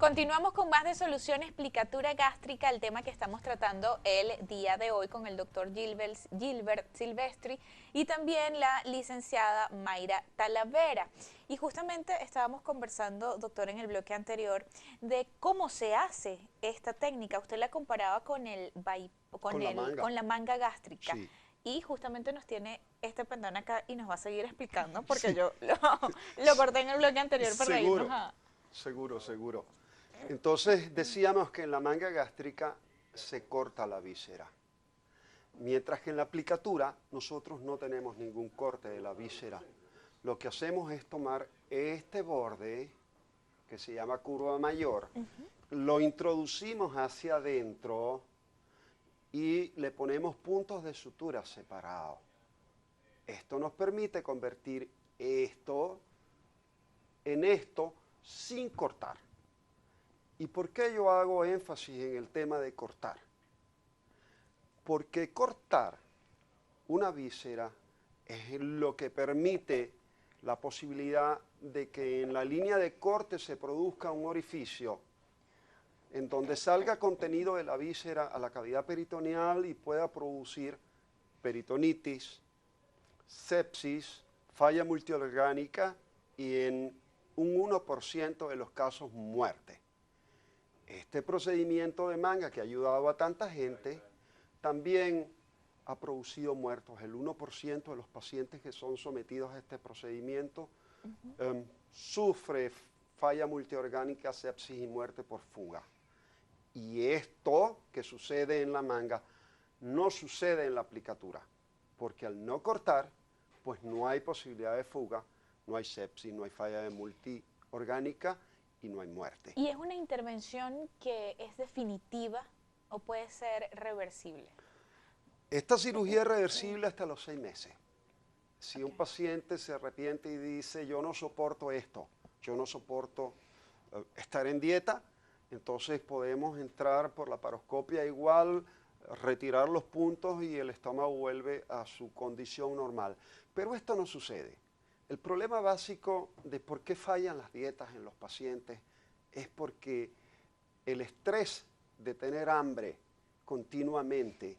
Continuamos con más de Solución Explicatura Gástrica, el tema que estamos tratando el día de hoy con el doctor Gilbert Silvestri y también la licenciada Mayra Talavera. Y justamente estábamos conversando, doctor, en el bloque anterior, de cómo se hace esta técnica. Usted la comparaba con con la manga gástrica. Sí, Y justamente nos tiene este pendón acá y nos va a seguir explicando porque sí, yo lo corté en el bloque anterior para irnos seguro, a... seguro. Entonces decíamos que en la manga gástrica se corta la víscera, mientras que en la aplicatura nosotros no tenemos ningún corte de la víscera. Lo que hacemos es tomar este borde, que se llama curva mayor, lo introducimos hacia adentro y le ponemos puntos de sutura separados. Esto nos permite convertir esto en esto sin cortar. ¿Y por qué yo hago énfasis en el tema de cortar? Porque cortar una víscera es lo que permite la posibilidad de que en la línea de corte se produzca un orificio en donde salga contenido de la víscera a la cavidad peritoneal y pueda producir peritonitis, sepsis, falla multiorgánica y en un 1% de los casos muerte. Este procedimiento de manga que ha ayudado a tanta gente también ha producido muertos. El 1% de los pacientes que son sometidos a este procedimiento sufre falla multiorgánica, sepsis y muerte por fuga. Y esto que sucede en la manga no sucede en la aplicatura, porque al no cortar, pues no hay posibilidad de fuga, no hay sepsis, no hay falla de multiorgánica y no hay muerte. ¿Y es una intervención que es definitiva o puede ser reversible? Esta cirugía es reversible hasta los 6 meses. Si un paciente se arrepiente y dice, yo no soporto esto, yo no soporto estar en dieta, entonces podemos entrar por la paroscopia igual, retirar los puntos y el estómago vuelve a su condición normal. Pero esto no sucede. El problema básico de por qué fallan las dietas en los pacientes es porque el estrés de tener hambre continuamente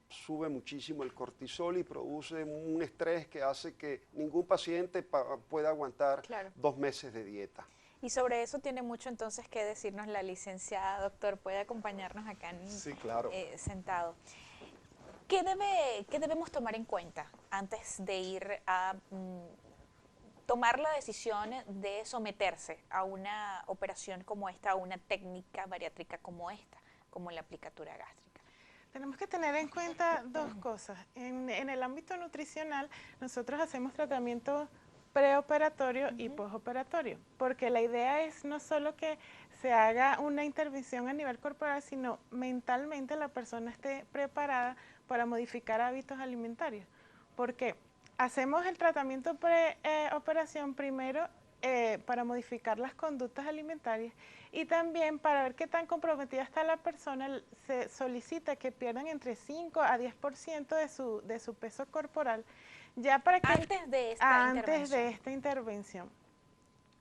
sube muchísimo el cortisol y produce un estrés que hace que ningún paciente pueda aguantar 2 meses de dieta. Y sobre eso tiene mucho entonces que decirnos la licenciada, doctor, puede acompañarnos acá Sí, claro. sentado. ¿Qué debemos tomar en cuenta antes de ir a tomar la decisión de someterse a una operación como esta, a una técnica bariátrica como esta, como la aplicatura gástrica? Tenemos que tener en cuenta dos cosas. En el ámbito nutricional, nosotros hacemos tratamiento preoperatorio y postoperatorio, porque la idea es no solo que se haga una intervención a nivel corporal, sino mentalmente la persona esté preparada para modificar hábitos alimentarios. Porque hacemos el tratamiento preoperación primero para modificar las conductas alimentarias y también para ver qué tan comprometida está la persona, se solicita que pierdan entre 5 a 10% de su peso corporal, ya para que antes de esta intervención.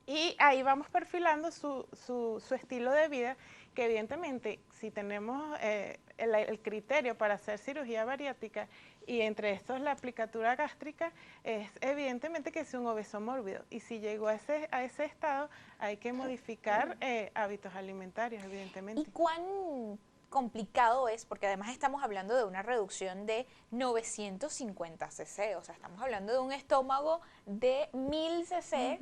Y ahí vamos perfilando su estilo de vida, que evidentemente si tenemos el criterio para hacer cirugía bariátrica y entre estos la aplicatura gástrica, es evidentemente que es un obeso mórbido. Y si llegó a ese estado, hay que modificar hábitos alimentarios, evidentemente. ¿Y cuán complicado es? Porque además estamos hablando de una reducción de 950 cc, o sea, estamos hablando de un estómago de 1000 cc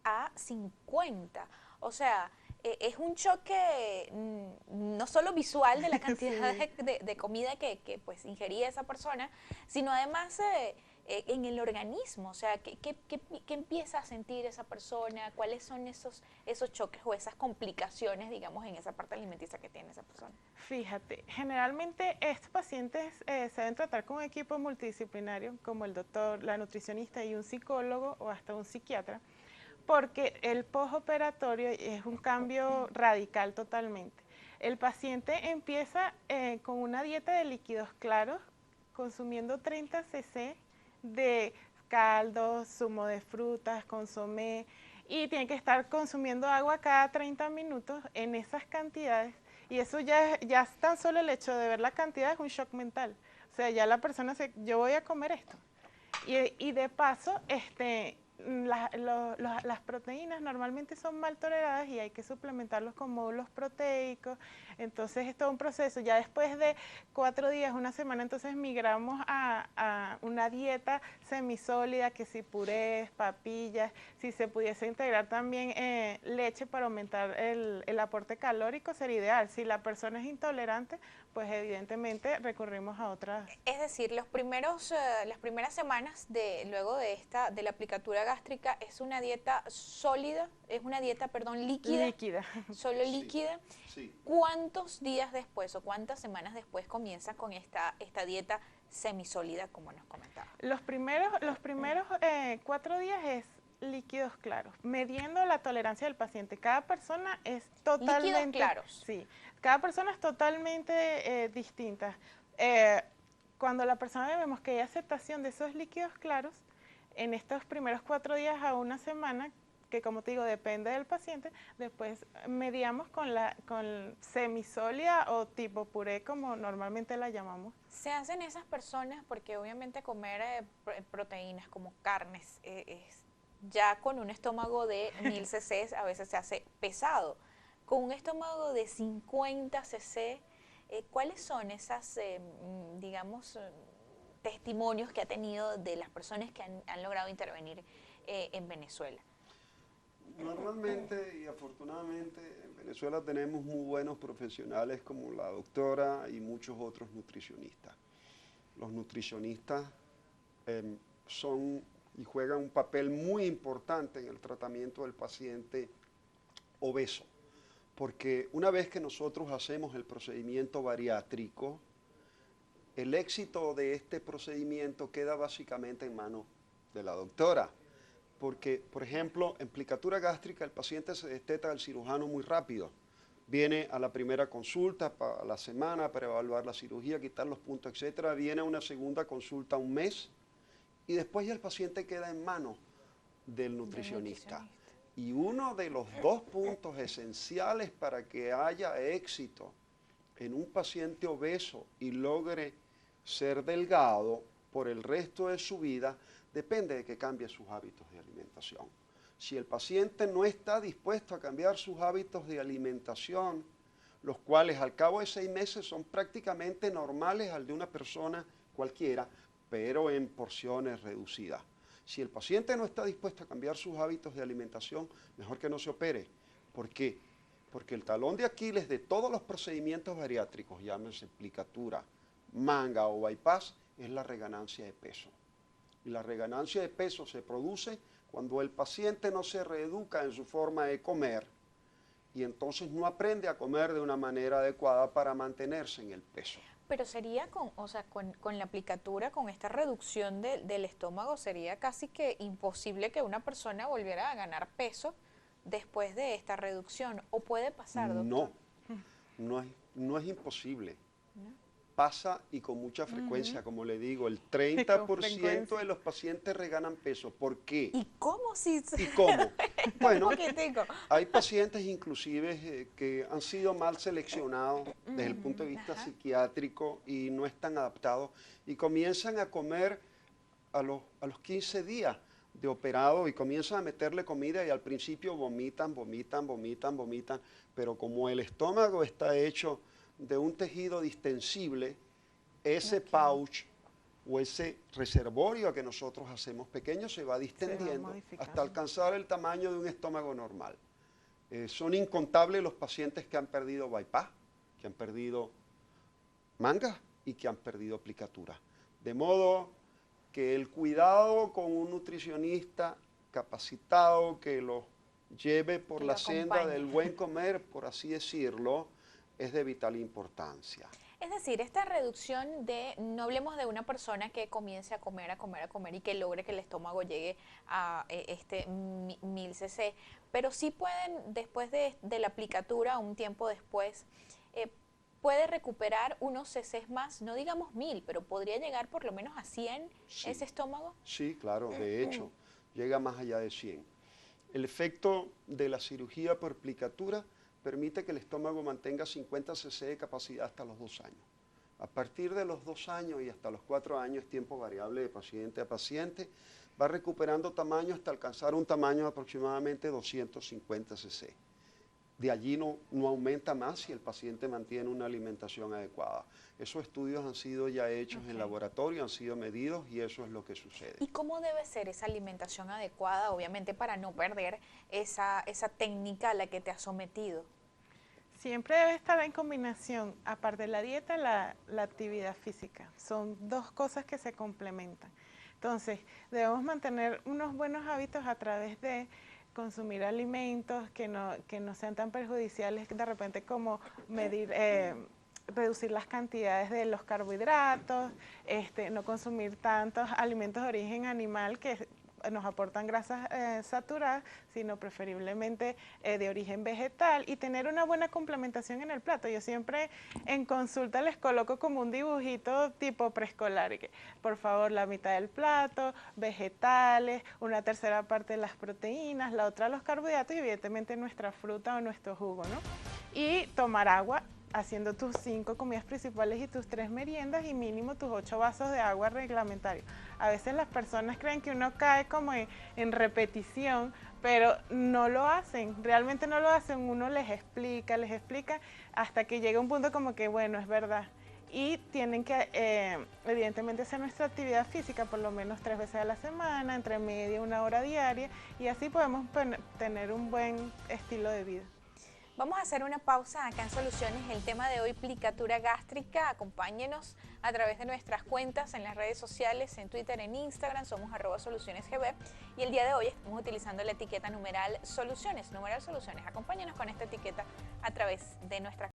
a 50. O sea, es un choque no solo visual de la cantidad de comida que pues ingería esa persona, sino además en el organismo. O sea, ¿qué empieza a sentir esa persona? ¿Cuáles son esos choques o esas complicaciones, digamos, en esa parte alimenticia que tiene esa persona? Fíjate, generalmente estos pacientes se deben tratar con un equipo multidisciplinario, como el doctor, la nutricionista y un psicólogo o hasta un psiquiatra, porque el postoperatorio es un cambio radical totalmente. El paciente empieza con una dieta de líquidos claros, consumiendo 30 cc de caldos, zumo de frutas, consomé, y tiene que estar consumiendo agua cada 30 minutos en esas cantidades. Y eso ya tan solo el hecho de ver la cantidad es un shock mental. O sea, ya la persona yo voy a comer esto. Y de paso, las proteínas normalmente son mal toleradas y hay que suplementarlos con módulos proteicos. Entonces es todo un proceso. Ya después de 4 días, una semana, entonces migramos a una dieta semisólida, que si purés, papillas, si se pudiese integrar también leche para aumentar el aporte calórico sería ideal. Si la persona es intolerante, pues evidentemente recurrimos a otras. Es decir, las primeras semanas luego de la aplicatura gástrica es una dieta sólida, es una dieta, perdón, líquida. Líquida. Solo líquida. Sí. ¿Cuántos días después o cuántas semanas después comienza con esta dieta semisólida, como nos comentaba? Los primeros 4 días es líquidos claros, midiendo la tolerancia del paciente. Cada persona es totalmente... Líquidos claros. Sí, cada persona es totalmente distinta. Cuando la persona vemos que hay aceptación de esos líquidos claros, en estos primeros 4 días a una semana, que como te digo, depende del paciente, después mediamos con semisólida o tipo puré, como normalmente la llamamos. Se hacen esas personas porque obviamente comer proteínas como carnes ya con un estómago de 1000 cc a veces se hace pesado. Con un estómago de 50 cc, ¿cuáles son esas, digamos, testimonios que ha tenido de las personas que han logrado intervenir en Venezuela? Normalmente y afortunadamente en Venezuela tenemos muy buenos profesionales como la doctora y muchos otros nutricionistas. Los nutricionistas son y juegan un papel muy importante en el tratamiento del paciente obeso, porque una vez que nosotros hacemos el procedimiento bariátrico, el éxito de este procedimiento queda básicamente en manos de la doctora. Porque, por ejemplo, en plicatura gástrica el paciente se desteta del cirujano muy rápido. Viene a la primera consulta a la semana para evaluar la cirugía, quitar los puntos, etcétera. Viene a una segunda consulta un mes y después ya el paciente queda en manos del nutricionista. Y uno de los 2 puntos esenciales para que haya éxito en un paciente obeso y logre ser delgado por el resto de su vida depende de que cambie sus hábitos de alimentación. Si el paciente no está dispuesto a cambiar sus hábitos de alimentación, los cuales al cabo de 6 meses son prácticamente normales al de una persona cualquiera, pero en porciones reducidas. Si el paciente no está dispuesto a cambiar sus hábitos de alimentación, mejor que no se opere. ¿Por qué? Porque el talón de Aquiles de todos los procedimientos bariátricos, llámese plicatura, manga o bypass, es la reganancia de peso. Y la reganancia de peso se produce cuando el paciente no se reeduca en su forma de comer y entonces no aprende a comer de una manera adecuada para mantenerse en el peso. Pero sería con la aplicatura, con esta reducción del estómago, sería casi que imposible que una persona volviera a ganar peso después de esta reducción. ¿O puede pasar, doctor? No es imposible. ¿No? Pasa y con mucha frecuencia, como le digo, el 30% de los pacientes reganan peso. ¿Por qué? ¿Y cómo? ¿Y cómo? Bueno, hay pacientes inclusive que han sido mal seleccionados desde el punto de vista psiquiátrico y no están adaptados y comienzan a comer a los 15 días de operado y comienzan a meterle comida y al principio vomitan, pero como el estómago está hecho de un tejido distensible, ese pouch o ese reservorio que nosotros hacemos pequeño se va distendiendo hasta alcanzar el tamaño de un estómago normal. Son incontables los pacientes que han perdido bypass, que han perdido manga y que han perdido plicatura. De modo que el cuidado con un nutricionista capacitado que los lleve por la senda del buen comer, por así decirlo, es de vital importancia. Es decir, esta reducción no hablemos de una persona que comience a comer y que logre que el estómago llegue a 1000 cc, pero sí pueden, después de la aplicatura, un tiempo después, puede recuperar unos cc más, no digamos 1000, pero podría llegar por lo menos a 100 ese estómago. Sí, claro, de hecho, llega más allá de 100. El efecto de la cirugía por plicatura permite que el estómago mantenga 50 cc de capacidad hasta los 2 años. A partir de los 2 años y hasta los 4 años, tiempo variable de paciente a paciente, va recuperando tamaño hasta alcanzar un tamaño de aproximadamente 250 cc. De allí no aumenta más si el paciente mantiene una alimentación adecuada. Esos estudios han sido ya hechos en laboratorio, han sido medidos y eso es lo que sucede. ¿Y cómo debe ser esa alimentación adecuada, obviamente, para no perder esa técnica a la que te has sometido? Siempre debe estar en combinación, aparte de la dieta, la actividad física. Son dos cosas que se complementan. Entonces, debemos mantener unos buenos hábitos a través de consumir alimentos que no sean tan perjudiciales, de repente como reducir las cantidades de los carbohidratos, no consumir tantos alimentos de origen animal que nos aportan grasas saturadas, sino preferiblemente de origen vegetal, y tener una buena complementación en el plato. Yo siempre en consulta les coloco como un dibujito tipo preescolar, y que por favor la mitad del plato, vegetales, una tercera parte de las proteínas, la otra los carbohidratos y evidentemente nuestra fruta o nuestro jugo, ¿no? Y tomar agua, haciendo tus 5 comidas principales y tus 3 meriendas y mínimo tus 8 vasos de agua reglamentario. A veces las personas creen que uno cae como en repetición, pero no lo hacen, realmente no lo hacen. Uno les explica hasta que llega un punto como que bueno, es verdad. Y tienen que evidentemente hacer nuestra actividad física por lo menos 3 veces a la semana, entre media y 1 hora diaria, y así podemos tener un buen estilo de vida. Vamos a hacer una pausa acá en Soluciones. El tema de hoy, plicatura gástrica. Acompáñenos a través de nuestras cuentas en las redes sociales, en Twitter, en Instagram, somos @solucionesgb. Y el día de hoy estamos utilizando la etiqueta numeral Soluciones. Acompáñenos con esta etiqueta a través de nuestra